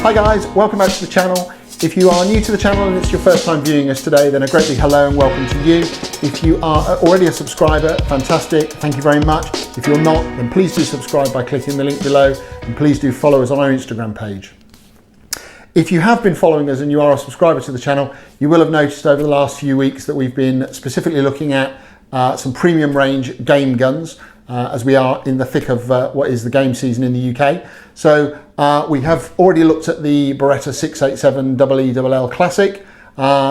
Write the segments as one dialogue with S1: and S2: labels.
S1: Hi guys, welcome back to the channel. If you are new to the channel and it's your first time viewing us today, then a great big hello and welcome to you. If you are already a subscriber, fantastic, thank you very much. If you're not, then please do subscribe by clicking the link below, and please do follow us on our Instagram page. If you have been following us and you are a subscriber to the channel, you will have noticed over the last few weeks that we've been specifically looking at some premium range game guns, as we are in the thick of what is the game season in the UK. So we have already looked at the Beretta 687 EELL Classic,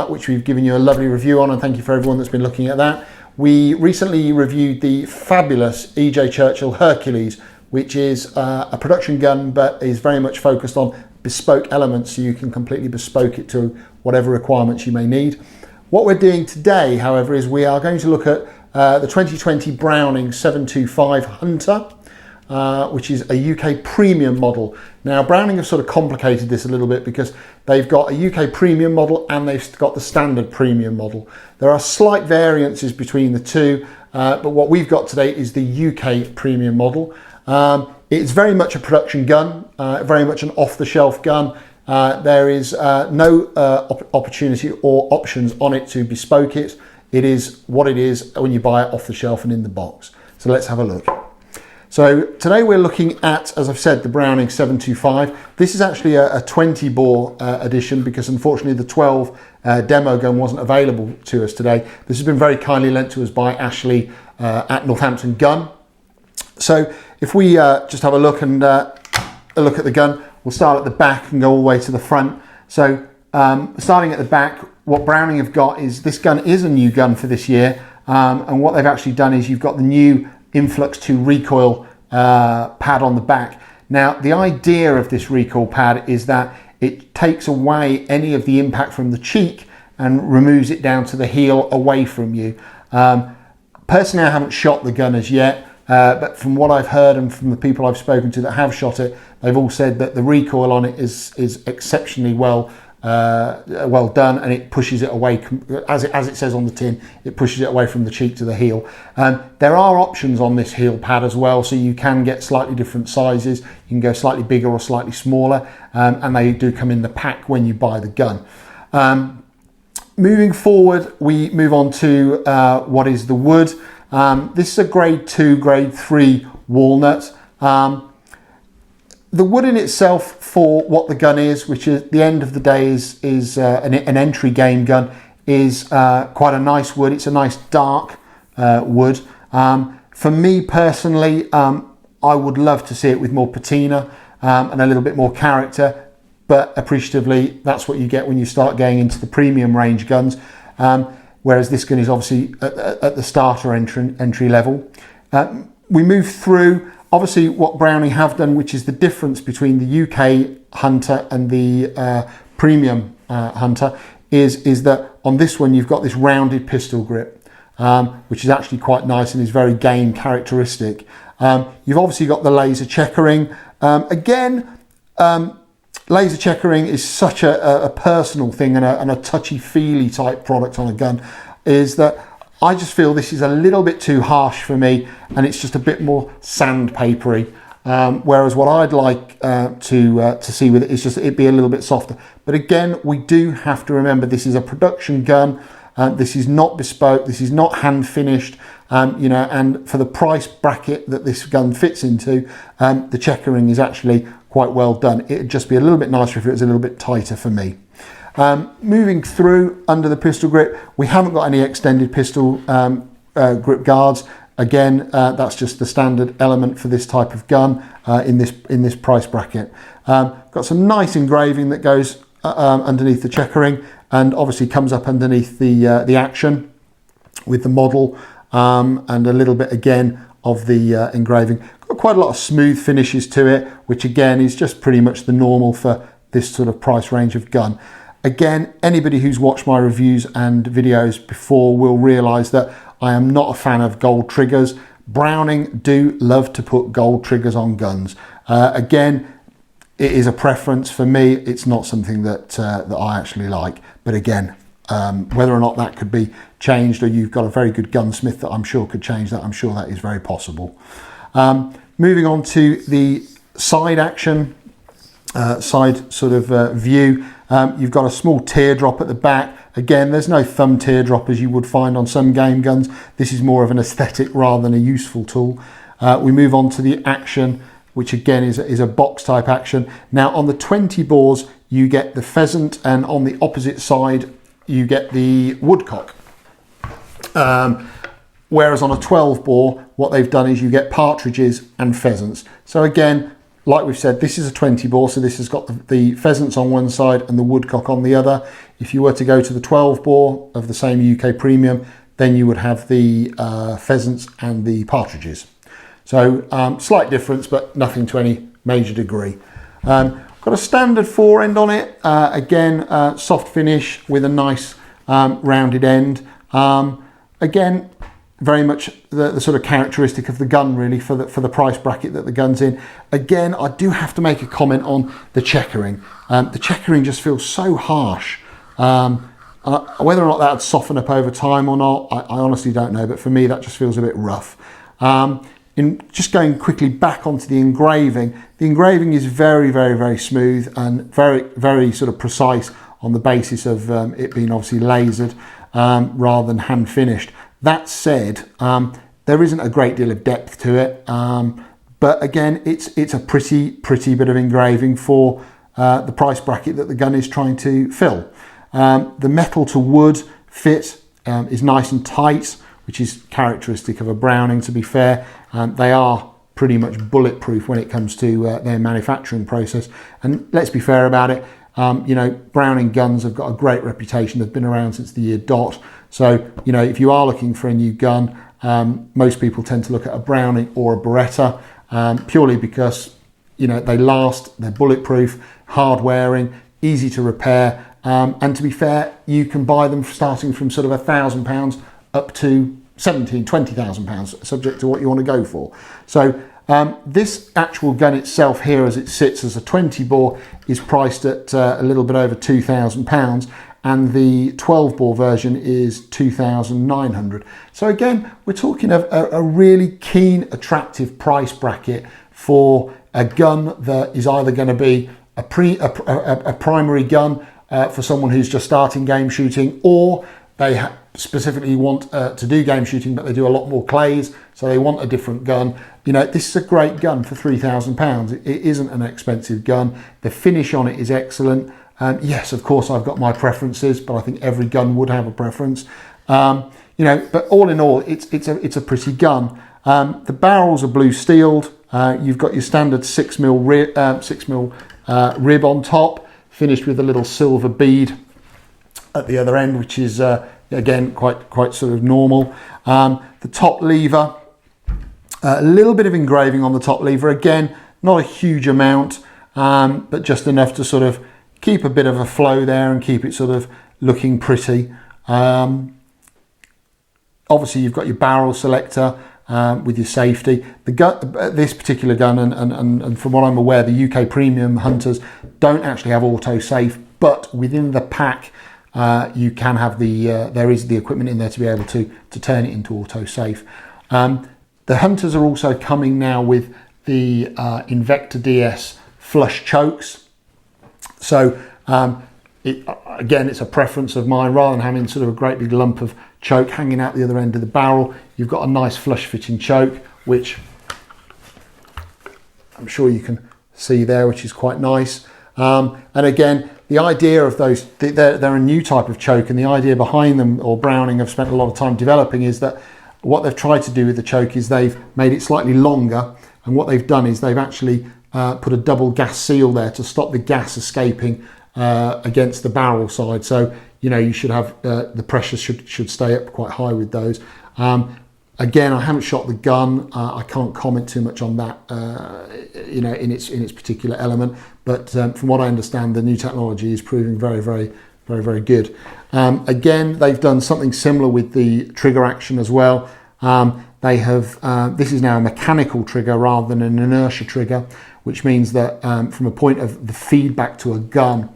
S1: which we've given you a lovely review on, and thank you for everyone that's been looking at that. We recently reviewed the fabulous EJ Churchill Hercules, which is a production gun but is very much focused on bespoke elements, so you can completely bespoke it to whatever requirements you may need. What we're doing today, however, is we are going to look at the 2020 Browning 725 Hunter, which is a UK premium model. Now, Browning have sort of complicated this a little bit because they've got a UK premium model and they've got the standard premium model. There are slight variances between the two, but what we've got today is the UK premium model. It's very much a production gun, very much an off-the-shelf gun. There is no opportunity or options on it to bespoke it. It is what it is when you buy it off the shelf and in the box. So let's have a look. So today we're looking at, as I've said, the Browning 725. This is actually a 20 bore edition because unfortunately the 12 demo gun wasn't available to us today. This has been very kindly lent to us by Ashley at Northampton Gun. So if we just have a look and look at the gun, we'll start at the back and go all the way to the front. So starting at the back, what Browning have got is this gun is a new gun for this year, and what they've actually done is you've got the new Influx 2 recoil pad on the back. Now, the idea of this recoil pad is that it takes away any of the impact from the cheek and removes it down to the heel away from you. Personally, I haven't shot the gun as yet, but from what I've heard and from the people I've spoken to that have shot it, they've all said that the recoil on it is exceptionally well done, and it pushes it away, as it says on the tin, it pushes it away from the cheek to the heel. There are options on this heel pad as well, so you can get slightly different sizes. You can go slightly bigger or slightly smaller, and they do come in the pack when you buy the gun. Moving forward, we move on to what is the wood. This is a grade 2, grade 3 walnut. The wood in itself for what the gun is, which at the end of the day is an entry game gun, is quite a nice wood. It's a nice dark wood. For me personally, I would love to see it with more patina and a little bit more character, but appreciatively, that's what you get when you start going into the premium range guns. Whereas this gun is obviously at the starter entry level. We move through, obviously what Browning have done, which is the difference between the UK Hunter and the premium Hunter, is that on this one you've got this rounded pistol grip, which is actually quite nice and is very game characteristic. You've obviously got the laser checkering. Laser checkering is such a personal thing and a touchy-feely type product on a gun, is that I just feel this is a little bit too harsh for me, and it's just a bit more sandpapery. Whereas what I'd like to see with it is just it be a little bit softer. But again, we do have to remember this is a production gun. This is not bespoke. This is not hand finished. And for the price bracket that this gun fits into, the checkering is actually quite well done. It'd just be a little bit nicer if it was a little bit tighter for me. Moving through under the pistol grip, we haven't got any extended pistol grip guards. Again, that's just the standard element for this type of gun in this price bracket. Got some nice engraving that goes underneath the checkering, and obviously comes up underneath the action with the model, and a little bit again of the engraving. Got quite a lot of smooth finishes to it, which again is just pretty much the normal for this sort of price range of gun. Again, anybody who's watched my reviews and videos before will realise that I am not a fan of gold triggers. Browning do love to put gold triggers on guns. Again, it is a preference for me. It's not something that I actually like. But again, whether or not that could be changed, or you've got a very good gunsmith that I'm sure could change that, I'm sure that is very possible. Moving on to the side action. side sort of view. You've got a small teardrop at the back. Again, there's no thumb teardrop as you would find on some game guns. This is more of an aesthetic rather than a useful tool. We move on to the action, which again is a box type action. Now on the 20 bores, you get the pheasant, and on the opposite side, you get the woodcock. Whereas on a 12 bore, what they've done is you get partridges and pheasants. So again, like we've said, this is a 20 bore, so this has got the pheasants on one side and the woodcock on the other. If you were to go to the 12 bore of the same UK premium, then you would have the pheasants and the partridges. So slight difference, but nothing to any major degree. Got a standard fore end on it. Again, soft finish with a nice rounded end. Again, very much the sort of characteristic of the gun really for the price bracket that the gun's in. Again, I do have to make a comment on the checkering. The checkering just feels so harsh. Whether or not that would soften up over time or not, I honestly don't know, but for me that just feels a bit rough. In just going quickly back onto the engraving is very, very, very smooth and very, very sort of precise on the basis of it being obviously lasered rather than hand finished. That said, there isn't a great deal of depth to it, but again, it's a pretty bit of engraving for the price bracket that the gun is trying to fill. The metal to wood fit is nice and tight, which is characteristic of a Browning, to be fair. They are pretty much bulletproof when it comes to their manufacturing process. And let's be fair about it, you know, Browning guns have got a great reputation. They've been around since the year dot. So, you know, if you are looking for a new gun, most people tend to look at a Browning or a Beretta, purely because, you know, they last, they're bulletproof, hard wearing, easy to repair. And to be fair, you can buy them starting from sort of £1,000 up to £20,000, subject to what you want to go for. So this actual gun itself here, as it sits as a 20 bore, is priced at a little bit over £2,000, and the 12 bore version is £2,900. So again, we're talking of a really keen, attractive price bracket for a gun that is either going to be a primary gun for someone who's just starting game shooting, or they specifically want to do game shooting, but they do a lot more clays, so they want a different gun. You know, this is a great gun for £3,000. It isn't an expensive gun. The finish on it is excellent. Yes, of course, I've got my preferences, but I think every gun would have a preference. You know, but all in all, it's a pretty gun. The barrels are blue steeled. You've got your standard 6mm rib on top, finished with a little silver bead at the other end, which is again quite sort of normal. The top lever, a little bit of engraving on the top lever. Again, not a huge amount, but just enough to sort of keep a bit of a flow there and keep it sort of looking pretty. Obviously, you've got your barrel selector with your safety. The gun, this particular gun, and from what I'm aware, the UK premium hunters don't actually have auto safe, but within the pack, you can have there is the equipment in there to be able to turn it into auto safe. The hunters are also coming now with the Invector DS flush chokes. So again, it's a preference of mine. Rather than having sort of a great big lump of choke hanging out the other end of the barrel, you've got a nice flush fitting choke, which I'm sure you can see there, which is quite nice. And again, the idea of those, they're a new type of choke, and the idea behind them, or Browning have spent a lot of time developing, is that what they've tried to do with the choke is they've made it slightly longer, and what they've done is they've actually put a double gas seal there to stop the gas escaping against the barrel side. So, you know, you should have the pressure should stay up quite high with those. Again, I haven't shot the gun. I can't comment too much on that, you know, in its particular element. But from what I understand, the new technology is proving very, very, very, very good. Again, they've done something similar with the trigger action as well. They have this is now a mechanical trigger rather than an inertia trigger, which means that from a point of the feedback to a gun,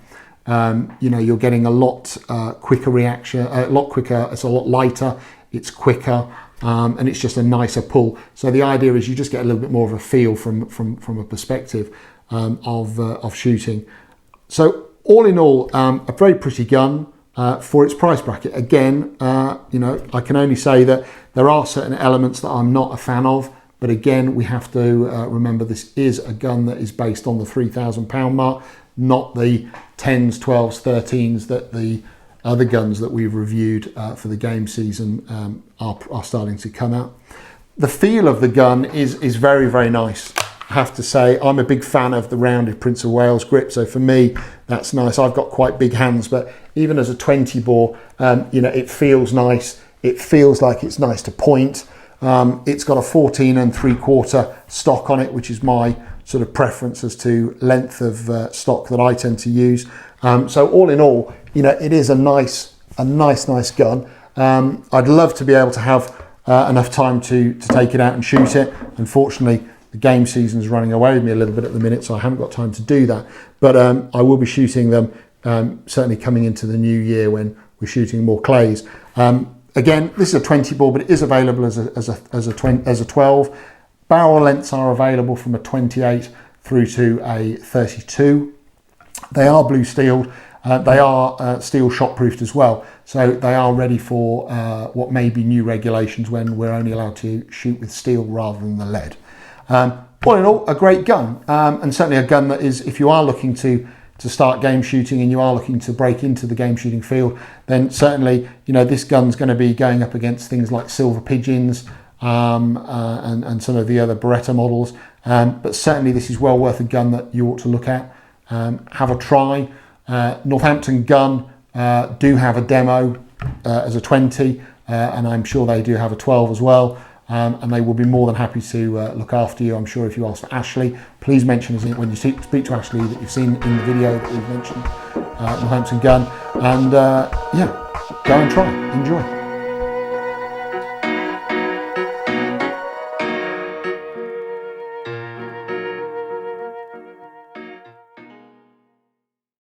S1: you know, you're getting a lot quicker reaction, a lot quicker. It's a lot lighter. It's quicker. And it's just a nicer pull. So the idea is you just get a little bit more of a feel from a perspective. of shooting. So all in all, a very pretty gun for its price bracket. Again, you know, I can only say that there are certain elements that I'm not a fan of, but again, we have to remember this is a gun that is based on the £3,000 mark, not the 10s, 12s, 13s that the other guns that we've reviewed for the game season are starting to come out. The feel of the gun is very, very nice. I have to say, I'm a big fan of the rounded Prince of Wales grip, so for me, that's nice. I've got quite big hands, but even as a 20 bore, you know, it feels nice. It feels like it's nice to point. It's got a 14 3/4 stock on it, which is my sort of preference as to length of stock that I tend to use. So all in all, you know, it is a nice gun. I'd love to be able to have enough time to take it out and shoot it. Unfortunately, the game season is running away with me a little bit at the minute, so I haven't got time to do that. But I will be shooting them certainly coming into the new year when we're shooting more clays. Again, this is a 20 bore, but it is available as a 12. Barrel lengths are available from a 28 through to a 32. They are blue steeled. They are steel shot-proofed as well, so they are ready for what may be new regulations when we're only allowed to shoot with steel rather than the lead. All in all, a great gun, and certainly a gun that is, if you are looking to start game shooting and you are looking to break into the game shooting field, then certainly, you know, this gun's going to be going up against things like Silver Pigeons and some of the other Beretta models, but certainly this is well worth a gun that you ought to look at. Have a try. Northampton Gun do have a demo as a 20, and I'm sure they do have a 12 as well, and they will be more than happy to look after you. I'm sure if you ask for Ashley, please mention when you speak to Ashley that you've seen in the video that we've mentioned Northampton Gun, and yeah, go and try, enjoy.